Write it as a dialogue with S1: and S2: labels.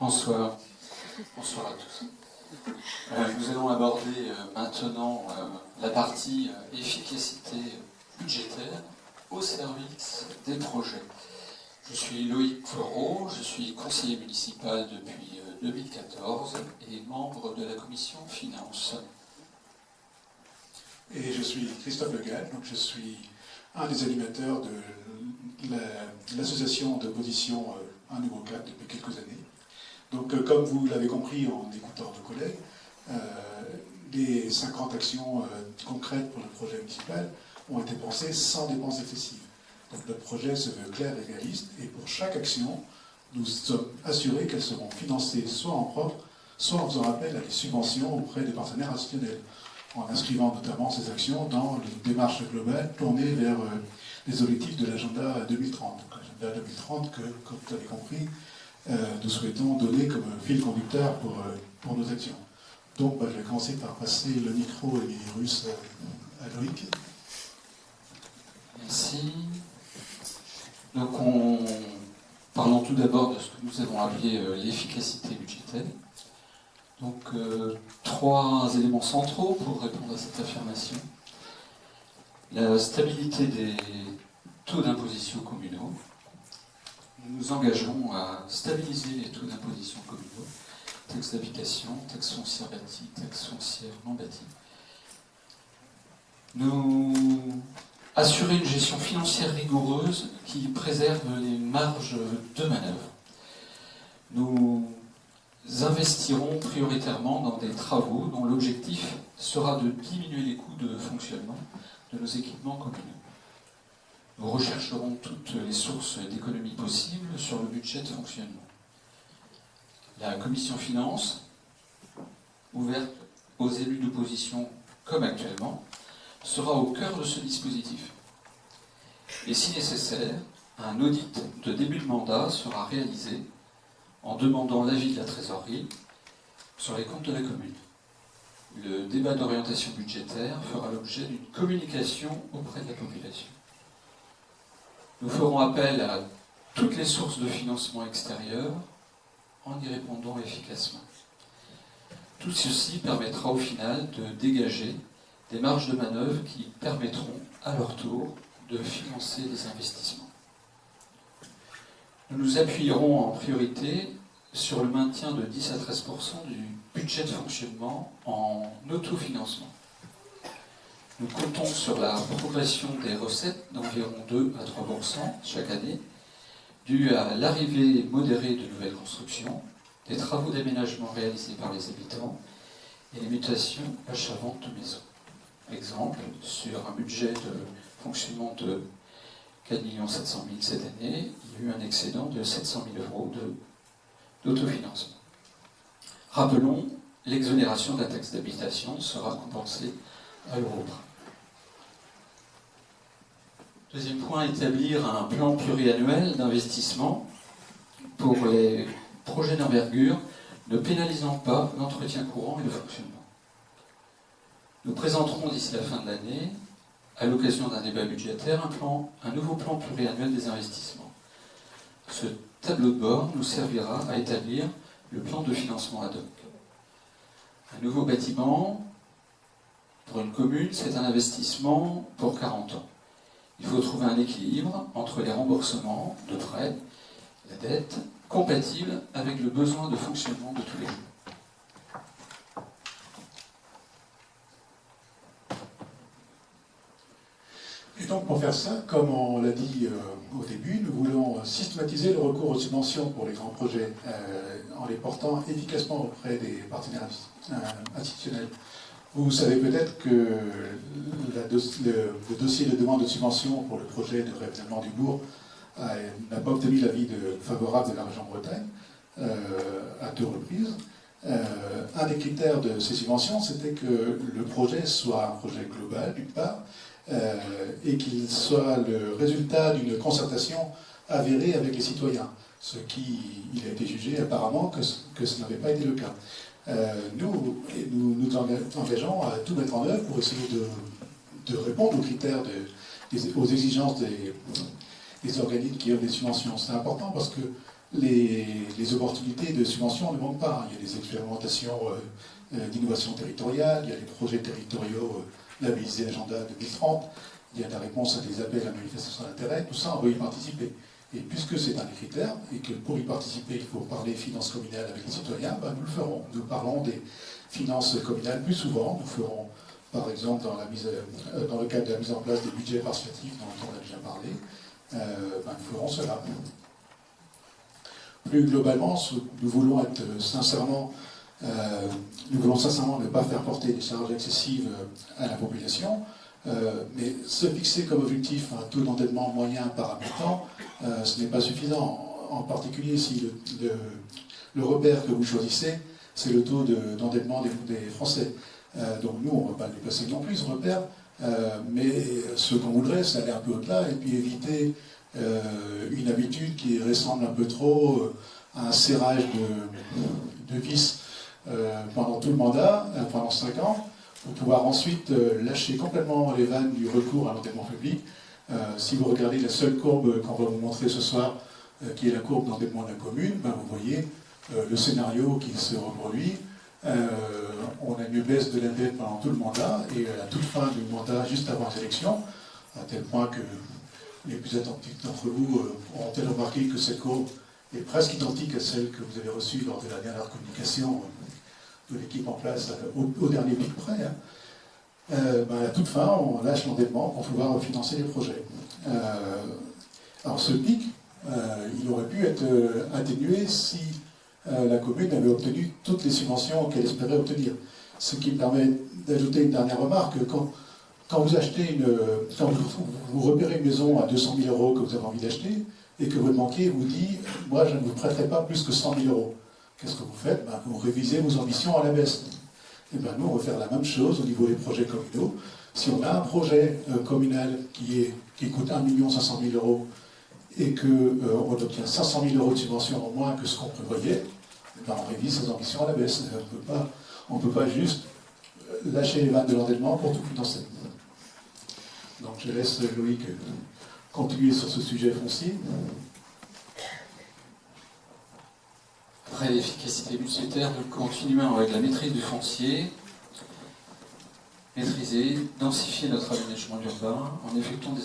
S1: Bonsoir. Bonsoir à tous. Nous allons aborder maintenant la partie efficacité budgétaire au service des projets. Je suis Loïc Poirot, je suis conseiller municipal depuis 2014 et membre de la commission Finances.
S2: Et je suis Christophe Legal, donc je suis un des animateurs de l'association d'opposition Un Nouveau Cap depuis quelques années. Donc comme vous l'avez compris en écoutant nos collègues, les 50 actions concrètes pour le projet municipal ont été pensées sans dépenses excessives. Donc notre projet se veut clair et réaliste, et pour chaque action, nous sommes assurés qu'elles seront financées soit en propre, soit en faisant appel à des subventions auprès des partenaires institutionnels, en inscrivant notamment ces actions dans une démarche globale tournée vers les objectifs de l'agenda 2030. Donc l'agenda 2030 que, comme vous avez compris, nous souhaitons donner comme fil conducteur pour nos actions. Donc je vais commencer par passer le micro et les Russes à Loïc.
S1: Merci. Donc parlons tout d'abord de ce que nous avons appelé l'efficacité budgétaire. Donc, 3 éléments centraux pour répondre à cette affirmation. La stabilité des taux d'imposition communaux. Nous nous engageons à stabiliser les taux d'imposition communaux, taxes d'habitation, taxes foncières bâties, taxes foncières non bâties. Nous assurer une gestion financière rigoureuse qui préserve les marges de manœuvre. Nous investirons prioritairement dans des travaux dont l'objectif sera de diminuer les coûts de fonctionnement de nos équipements communaux. Nous rechercherons toutes les sources d'économies possibles sur le budget de fonctionnement. La commission finances, ouverte aux élus d'opposition comme actuellement, sera au cœur de ce dispositif. Et si nécessaire, un audit de début de mandat sera réalisé en demandant l'avis de la trésorerie sur les comptes de la commune. Le débat d'orientation budgétaire fera l'objet d'une communication auprès de la population. Nous ferons appel à toutes les sources de financement extérieur en y répondant efficacement. Tout ceci permettra au final de dégager des marges de manœuvre qui permettront à leur tour de financer les investissements. Nous nous appuierons en priorité sur le maintien de 10 à 13% du budget de fonctionnement en autofinancement. Nous comptons sur la progression des recettes d'environ 2 à 3% chaque année, due à l'arrivée modérée de nouvelles constructions, des travaux d'aménagement réalisés par les habitants et les mutations achat-vente de maisons. Exemple, sur un budget de fonctionnement de 4 700 000 cette année, il y a eu un excédent de 700 000 euros d'autofinancement. Rappelons, l'exonération de la taxe d'habitation sera compensée à l'euro près. Deuxième point, établir un plan pluriannuel d'investissement pour les projets d'envergure, ne pénalisant pas l'entretien courant et le fonctionnement. Nous présenterons d'ici la fin de l'année, à l'occasion d'un débat budgétaire, un nouveau plan pluriannuel des investissements. Ce tableau de bord nous servira à établir le plan de financement ad hoc. Un nouveau bâtiment, pour une commune, c'est un investissement pour 40 ans. Il faut trouver un équilibre entre les remboursements de prêts, la dette, compatible avec le besoin de fonctionnement de tous les jours.
S2: Et donc pour faire ça, comme on l'a dit au début, nous voulons systématiser le recours aux subventions pour les grands projets en les portant efficacement auprès des partenaires institutionnels. Vous savez peut-être que le dossier de demande de subvention pour le projet de réaménagement du bourg n'a pas obtenu l'avis favorable de la région Bretagne à 2 reprises. Un des critères de ces subventions, c'était que le projet soit un projet global, d'une part, et qu'il soit le résultat d'une concertation avérée avec les citoyens, ce qui il a été jugé apparemment que ce n'avait pas été le cas. Nous nous engageons à tout mettre en œuvre pour essayer de répondre aux critères, aux exigences des organismes qui offrent des subventions. C'est important parce que les opportunités de subvention ne manquent pas. Il y a des expérimentations d'innovation territoriale, il y a des projets territoriaux labellisés Agenda 2030, il y a la réponse à des appels à manifestation d'intérêt, tout ça, on veut y participer. Et puisque c'est un des critères, et que pour y participer, il faut parler finances communales avec les citoyens, ben nous le ferons. Nous parlons des finances communales plus souvent. Nous ferons, par exemple, dans le cadre de la mise en place des budgets participatifs dont on a déjà parlé, nous ferons cela. Plus globalement, nous voulons sincèrement ne pas faire porter des charges excessives à la population, mais se fixer comme objectif un taux d'endettement moyen par habitant, ce n'est pas suffisant. En particulier si le repère que vous choisissez, c'est le taux d'endettement des Français. Donc nous, on ne va pas le dépasser non plus, ce repère, mais ce qu'on voudrait, c'est aller un peu au-delà et puis éviter une habitude qui ressemble un peu trop à un serrage de vis pendant tout le mandat, pendant 5 ans, pour pouvoir ensuite lâcher complètement les vannes du recours à l'endettement public. Si vous regardez la seule courbe qu'on va vous montrer ce soir, qui est la courbe d'endettement de la commune, vous voyez le scénario qui se reproduit. On a une baisse de la dette pendant tout le mandat, et à la toute fin du mandat, juste avant les élections, à tel point que les plus attentifs d'entre vous ont-elles remarqué que cette courbe est presque identique à celle que vous avez reçue lors de la dernière communication de l'équipe en place au dernier pic près. À la toute fin, on lâche l'endettement pour pouvoir financer les projets. Alors ce pic, il aurait pu être atténué si la commune avait obtenu toutes les subventions qu'elle espérait obtenir. Ce qui me permet d'ajouter une dernière remarque. Quand vous repérez une maison à 200 000 euros que vous avez envie d'acheter, et que votre banquier vous dit « moi je ne vous prêterai pas plus que 100 000 euros », qu'est-ce que vous faites? Vous révisez vos ambitions à la baisse. Et nous, on va faire la même chose au niveau des projets communaux. Si on a un projet communal qui coûte 1 500 000 euros et qu'on obtient 500 000 euros de subvention en moins que ce qu'on prévoyait, on révise ses ambitions à la baisse. On ne peut pas juste lâcher les vannes de l'endettement pour tout financer. Donc je laisse Loïc continuer sur ce sujet foncier.
S1: Après l'efficacité budgétaire, nous continuons avec la maîtrise du foncier, maîtriser, densifier notre aménagement urbain en effectuant des